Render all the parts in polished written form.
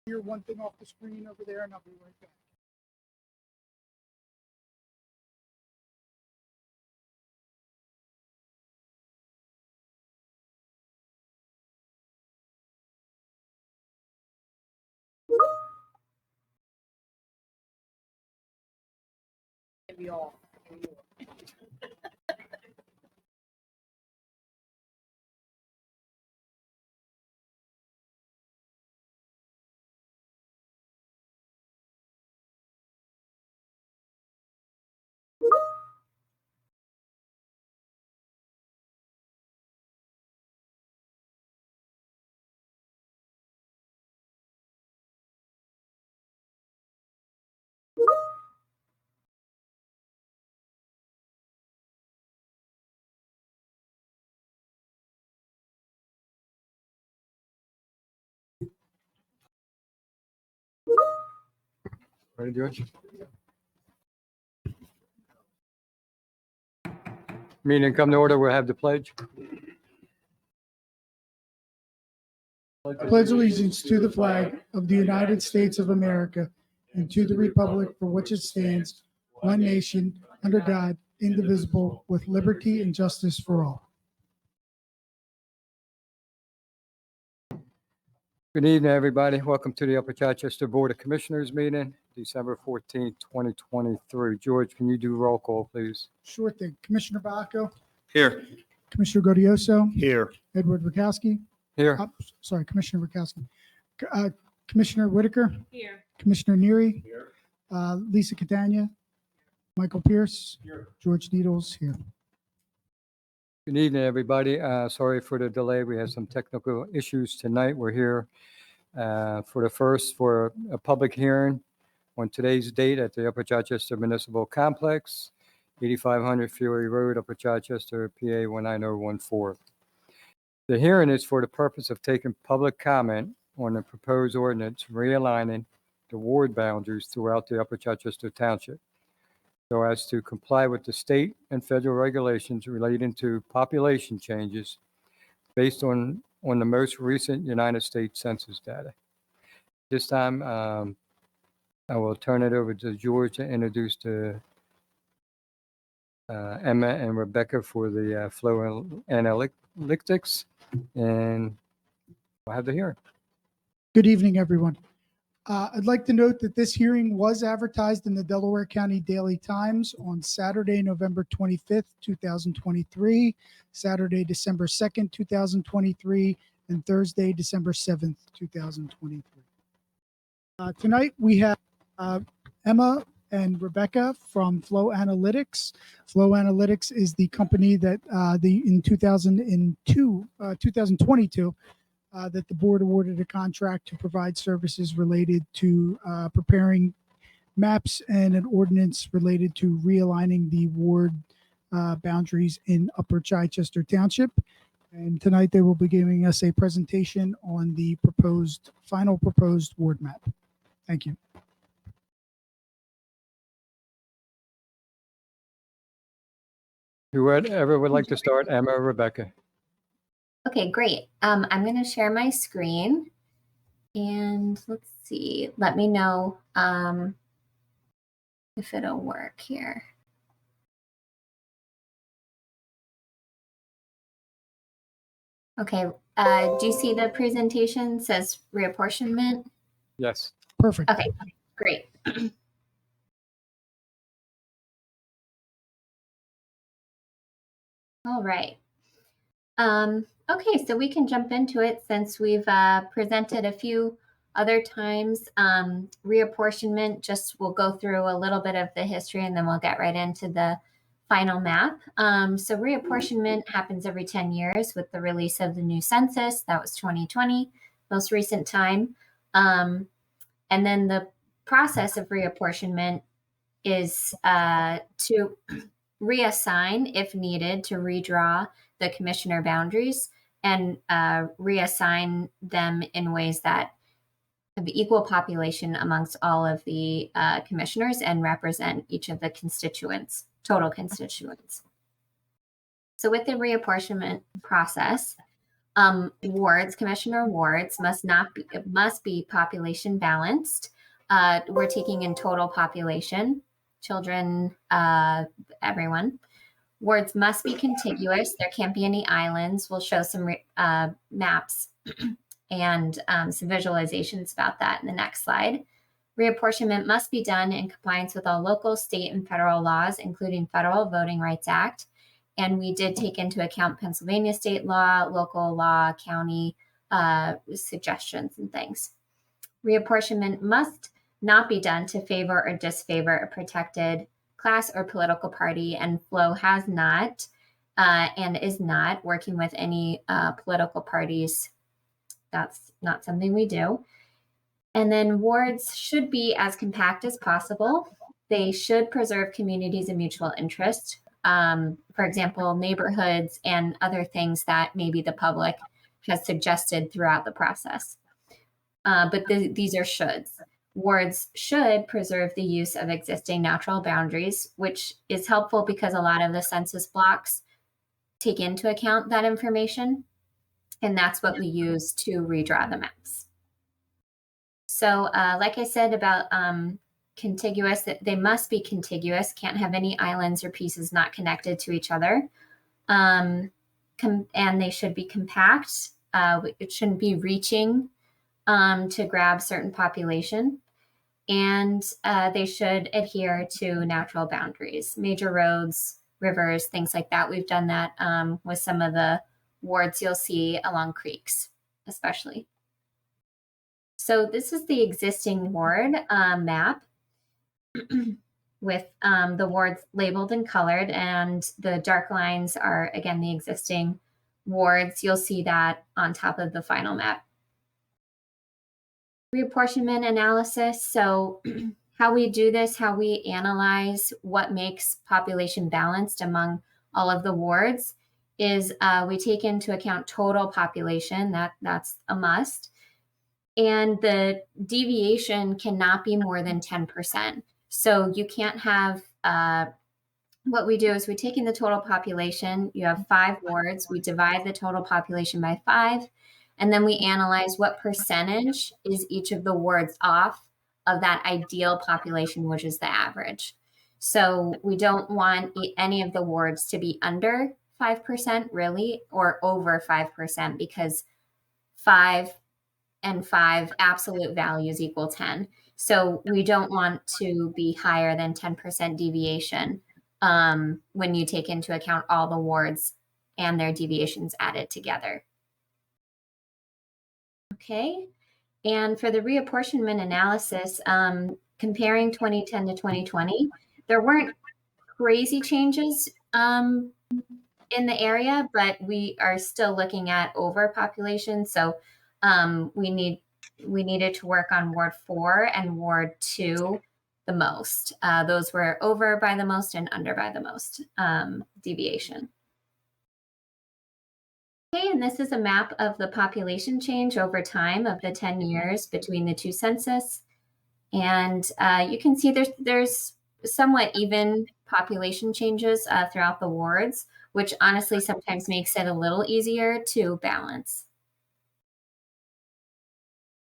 Clear one thing off the screen over there, and I'll be right back. Maybe all. Ready, George? Meeting come to order. We'll have the pledge. Pledge allegiance to the flag of the United States of America and to the republic for which it stands, one nation, under God, indivisible, with liberty and justice for all. Good evening, everybody. Welcome to the Upper Chichester Board of Commissioners meeting, December 14th, 2023. George, can you do roll call, please? Sure thing. Commissioner Bacco, Here. Commissioner Godioso, Here. Edward Rakowski. Here. Sorry, Commissioner Rakowski. Commissioner Whitaker, Here. Commissioner Neary, Here. Lisa Catania, Michael Pierce, Here. George Needles here. Good evening, everybody. Sorry for the delay. We had some technical issues tonight. We're here for a public hearing on today's date at the Upper Chichester Municipal Complex, 8500 Fury Road, Upper Chichester, PA 19014. The hearing is for the purpose of taking public comment on the proposed ordinance realigning the ward boundaries throughout the Upper Chichester Township, so as to comply with the state and federal regulations relating to population changes based on the most recent United States Census data. This time, I will turn it over to George to introduce Emma and Rebecca for the flow analytics, and we'll have the hearing. Good evening, everyone. I'd like to note that this hearing was advertised in the Delaware County Daily Times on Saturday, November 25th, 2023, Saturday, December 2nd, 2023, and Thursday, December 7th, 2023. Tonight, we have Emma and Rebecca from Flow Analytics. Flow Analytics is the company that in 2022, that the board awarded a contract to provide services related to preparing maps and an ordinance related to realigning the ward boundaries in Upper Chichester Township. And tonight they will be giving us a presentation on the final proposed ward map. Thank you. Whoever would like to start, Emma or Rebecca? Okay, great. I'm going to share my screen and let's see. Let me know if it'll work here. Okay, do you see the presentation? It says reapportionment? Yes. Perfect. Okay, great. All right. Okay, so we can jump into it since we've presented a few other times. Reapportionment, just we'll go through a little bit of the history and then we'll get right into the final map. So reapportionment happens every 10 years with the release of the new census. That was 2020, most recent time. And then the process of reapportionment is to reassign, if needed, to redraw the commissioner boundaries and reassign them in ways that have equal population amongst all of the commissioners and represent each of the constituents, total constituents. So with the reapportionment process, Wards, commissioner wards must be population balanced. We're taking in total population, children, everyone. Wards must be contiguous. There can't be any islands. We'll show some maps and some visualizations about that in the next slide. Reapportionment must be done in compliance with all local, state, and federal laws, including Federal Voting Rights Act. And we did take into account Pennsylvania state law, local law, county suggestions and things. Reapportionment must not be done to favor or disfavor a protected class or political party, and Flo has not and is not working with any political parties. That's not something we do. And then wards should be as compact as possible. They should preserve communities of mutual interest. For example, neighborhoods and other things that maybe the public has suggested throughout the process. But these are shoulds. Wards should preserve the use of existing natural boundaries, which is helpful because a lot of the census blocks take into account that information. And that's what we use to redraw the maps. So like I said about contiguous, they must be contiguous, can't have any islands or pieces not connected to each other. And they should be compact. It shouldn't be reaching to grab certain population. And they should adhere to natural boundaries, major roads, rivers, things like that. We've done that with some of the wards you'll see along creeks, especially. So this is the existing ward map with the wards labeled and colored, and the dark lines are, again, the existing wards. You'll see that on top of the final map. Reapportionment analysis. So how we do this, how we analyze what makes population balanced among all of the wards is we take into account total population. That's a must. And the deviation cannot be more than 10%. So you can't have, what we do is we take in the total population. You have 5 wards. We divide the total population by 5. And then we analyze what percentage is each of the wards off of that ideal population, which is the average. So we don't want any of the wards to be under 5% really, or over 5%, because 5 and 5 absolute values equal 10. So we don't want to be higher than 10% deviation when you take into account all the wards and their deviations added together. Okay, and for the reapportionment analysis, comparing 2010 to 2020, there weren't crazy changes in the area, but we are still looking at overpopulation. So we needed to work on Ward 4 and Ward 2 the most. Those were over by the most and under by the most deviation. Okay, and this is a map of the population change over time of the 10 years between the 2 census. And you can see there's somewhat even population changes throughout the wards, which honestly sometimes makes it a little easier to balance.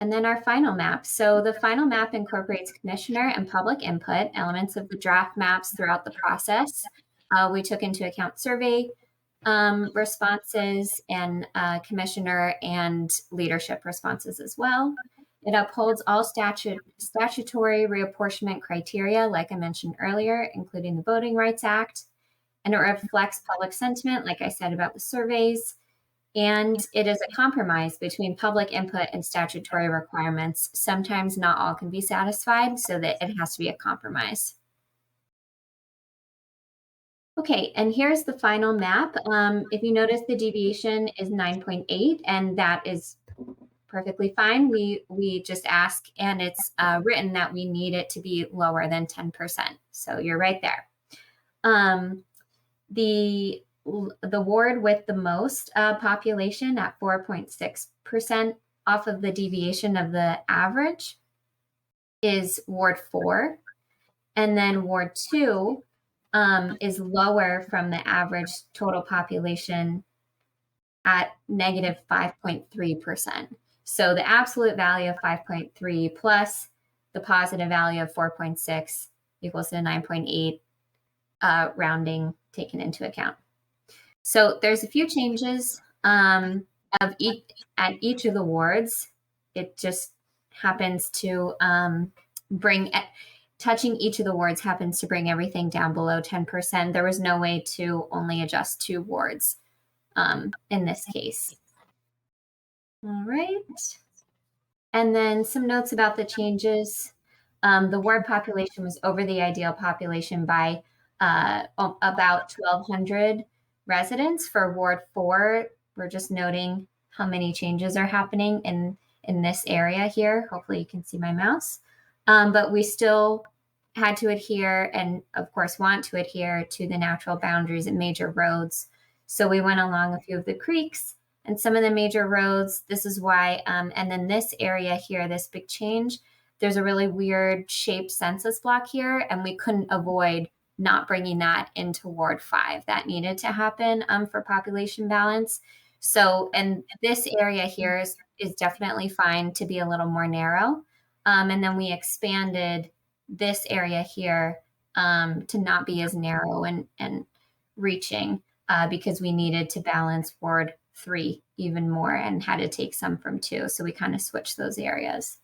And then our final map. So the final map incorporates commissioner and public input, elements of the draft maps throughout the process. We took into account survey responses and commissioner and leadership responses as well. It upholds all statutory reapportionment criteria, like I mentioned earlier, including the Voting Rights Act. And it reflects public sentiment, like I said, about the surveys. And it is a compromise between public input and statutory requirements. Sometimes not all can be satisfied, so that it has to be a compromise. Okay, and here's the final map. If you notice, the deviation is 9.8, and that is perfectly fine. We just ask, and it's written that we need it to be lower than 10%. So you're right there. The ward with the most population at 4.6% off of the deviation of the average is Ward 4. And then Ward 2 is lower from the average total population at negative 5.3%. So the absolute value of 5.3 plus the positive value of 4.6 equals to 9.8, rounding taken into account. So there's a few changes at each of the wards. It just happens to touching each of the wards happens to bring everything down below 10%. There was no way to only adjust 2 wards in this case. All right. And then some notes about the changes. The ward population was over the ideal population by about 1,200 residents. For Ward 4, we're just noting how many changes are happening in this area here. Hopefully you can see my mouse. But we still had to adhere, and of course want to adhere, to the natural boundaries and major roads. So we went along a few of the creeks and some of the major roads. This is why, and then this area here, this big change, there's a really weird shaped census block here, and we couldn't avoid not bringing that into Ward 5. That needed to happen for population balance. So, and this area here is definitely fine to be a little more narrow. And then we expanded this area here to not be as narrow and reaching because we needed to balance Ward 3 even more and had to take some from 2. So we kind of switched those areas.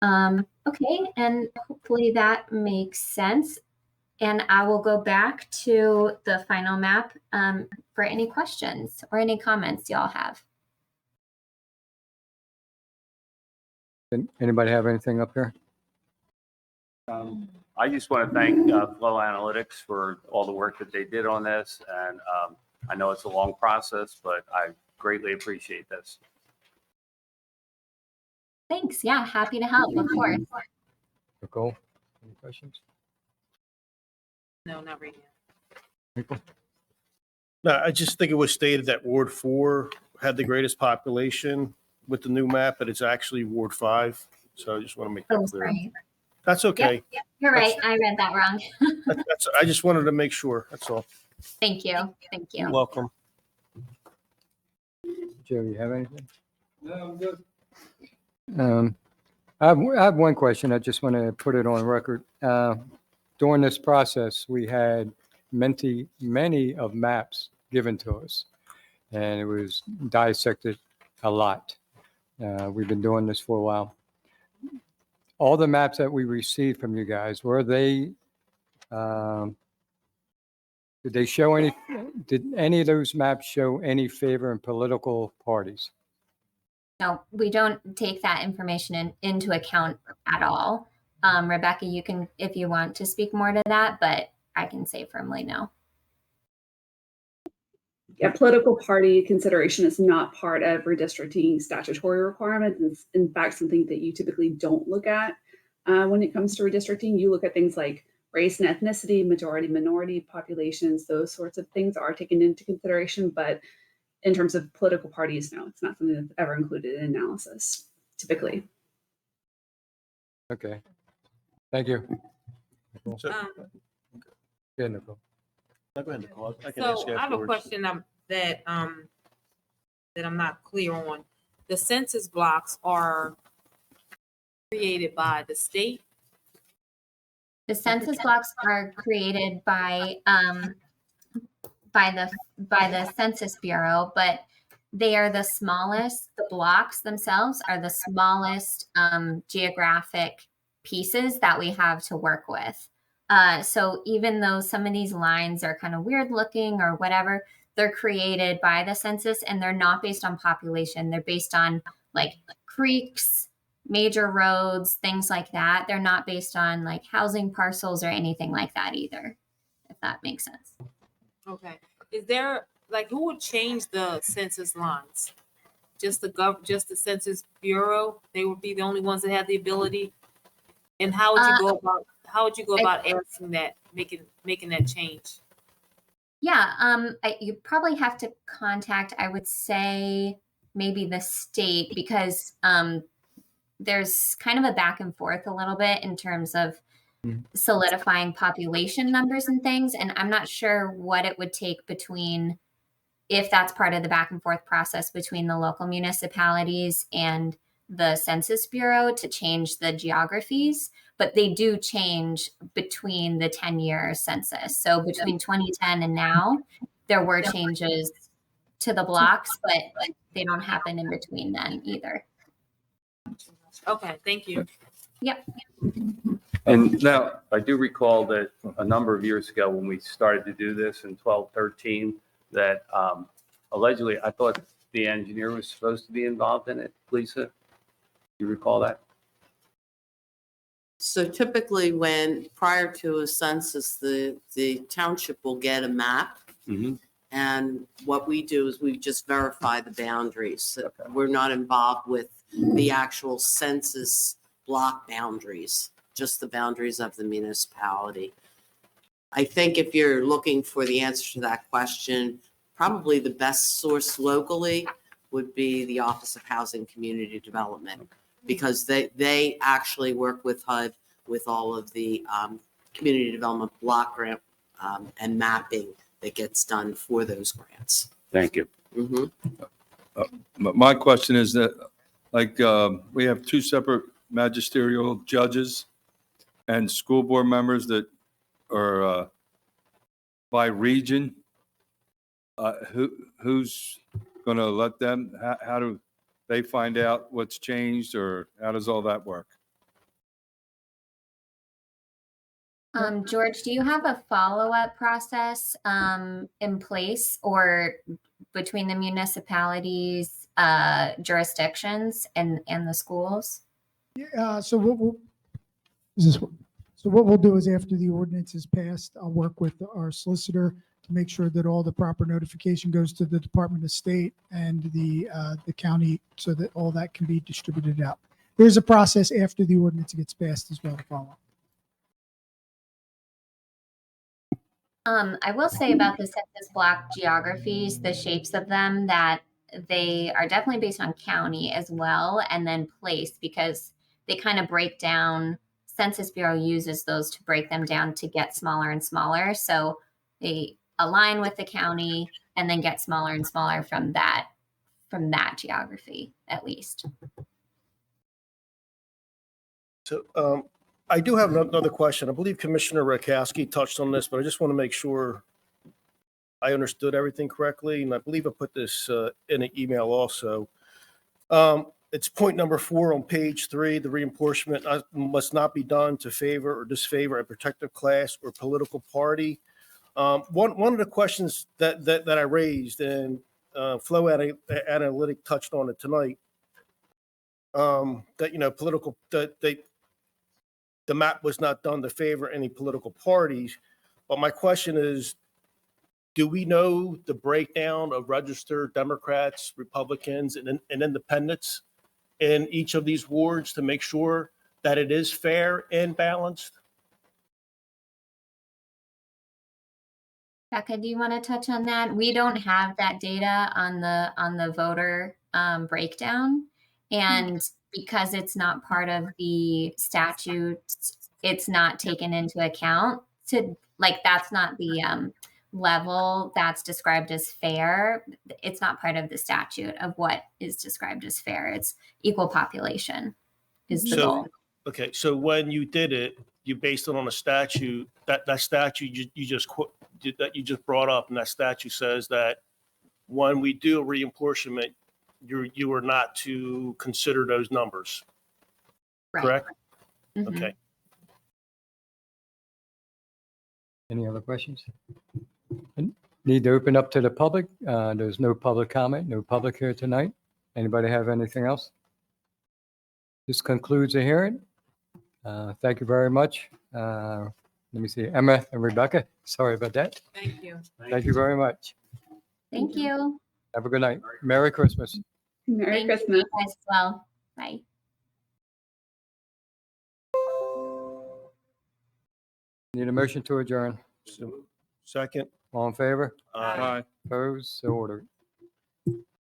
Okay, and hopefully that makes sense. And I will go back to the final map for any questions or any comments y'all have. Anybody have anything up here? I just want to thank Flow Analytics for all the work that they did on this. And I know it's a long process, but I greatly appreciate this. Thanks. Yeah, happy to help, of course. Nicole, any questions? No, not right now. People? No, I just think it was stated that Ward 4 had the greatest population with the new map, but it's actually Ward 5. So I just want to make that Oh, clear. sorry. That's okay. Yep, you're right. I read that wrong. I just wanted to make sure. That's all. Thank you. Thank you. You're welcome. Joe, you have anything? No, I'm good. I have one question. I just want to put it on record. During this process, we had many of maps given to us, and it was dissected a lot. We've been doing this for a while. All the maps that we received from you guys, were they, did they show any, did any of those maps show any favor in political parties? No, we don't take that information into account at all. Rebecca, you can, if you want to speak more to that, but I can say firmly no. Yeah, political party consideration is not part of redistricting statutory requirements. It's in fact something that you typically don't look at when it comes to redistricting. You look at things like race and ethnicity, majority, minority populations, those sorts of things are taken into consideration. But in terms of political parties, no, it's not something that's ever included in analysis, typically. Okay. Thank you. Nicole. So, Yeah, Nicole. go ahead, Nicole. I can ask So you I have a afterwards. question that I'm not clear on. The census blocks are created by the state. The census blocks are created by the Census Bureau, but they are the smallest. The blocks themselves are the smallest geographic pieces that we have to work with. So even though some of these lines are kind of weird looking or whatever, they're created by the census and they're not based on population. They're based on like creeks, major roads, things like that. They're not based on like housing parcels or anything like that either, if that makes sense. Okay. Is there, like, who would change the census lines? Just the Census Bureau? They would be the only ones that have the ability? And how would you go about asking that, making that change? Yeah, you probably have to contact, I would say, maybe the state, because there's kind of a back and forth a little bit in terms of solidifying population numbers and things. And I'm not sure what it would take between if that's part of the back and forth process between the local municipalities and the Census Bureau to change the geographies, but they do change between the 10-year census. So between 2010 and now, there were changes to the blocks, but they don't happen in between then either. Okay, thank you. Yep. And now, I do recall that a number of years ago, when we started to do this in 12, 13, that allegedly, I thought the engineer was supposed to be involved in it. Lisa, do you recall that? So typically when, prior to a census, the township will get a map. Mhm. And what we do is we just verify the boundaries. We're not involved with the actual census block boundaries, just the boundaries of the municipality. I think if you're looking for the answer to that question, probably the best source locally would be the Office of Housing Community Development, because they actually work with HUD with all of the community development block grant and mapping that gets done for those grants. Thank you. Mhm. My question is that, like, we have two separate magisterial judges and school board members that are by region. Who's going to let them, how do they find out what's changed, or how does all that work? George, do you have a follow-up process in place or between the municipalities, jurisdictions and the schools? So what we'll do is after the ordinance is passed, I'll work with our solicitor to make sure that all the proper notification goes to the Department of State and the county so that all that can be distributed out. There's a process after the ordinance gets passed as well to follow. I will say about the census block geographies, the shapes of them, that they are definitely based on county as well, and then place, because they kind of break down. Census Bureau uses those to break them down to get smaller and smaller. So they align with the county and then get smaller and smaller from that geography, at least. So I do have another question. I believe Commissioner Rakowski touched on this, but I just want to make sure I understood everything correctly. And I believe I put this in an email also. It's point number 4 on page 3. The reapportionment must not be done to favor or disfavor a protected class or political party. One of the questions that I raised, and Flow Analytic touched on it tonight, that the map was not done to favor any political parties. But my question is, do we know the breakdown of registered Democrats, Republicans, and independents in each of these wards to make sure that it is fair and balanced? Becca, do you want to touch on that? We don't have that data on the voter breakdown, and because it's not part of the statute, it's not taken into account. That's not the level that's described as fair. It's not part of the statute of what is described as fair. It's equal population is the goal. Okay, so when you did it, you based it on a statute, that statute you just brought up, and that statute says that when we do a reapportionment, you are not to consider those numbers, Right. correct? Mhm. Okay. Any other questions? Need to open up to the public. There's no public comment, no public here tonight. Anybody have anything else? This concludes the hearing. Thank you very much. Let me see, Emma and Rebecca. Sorry about that. Thank you. Thank you very much. Thank you. Have a good night. Merry Christmas. Merry Thank Christmas. you guys as well. Bye. Need a motion to adjourn. So, second. All in favor? Aye. Opposed? So ordered.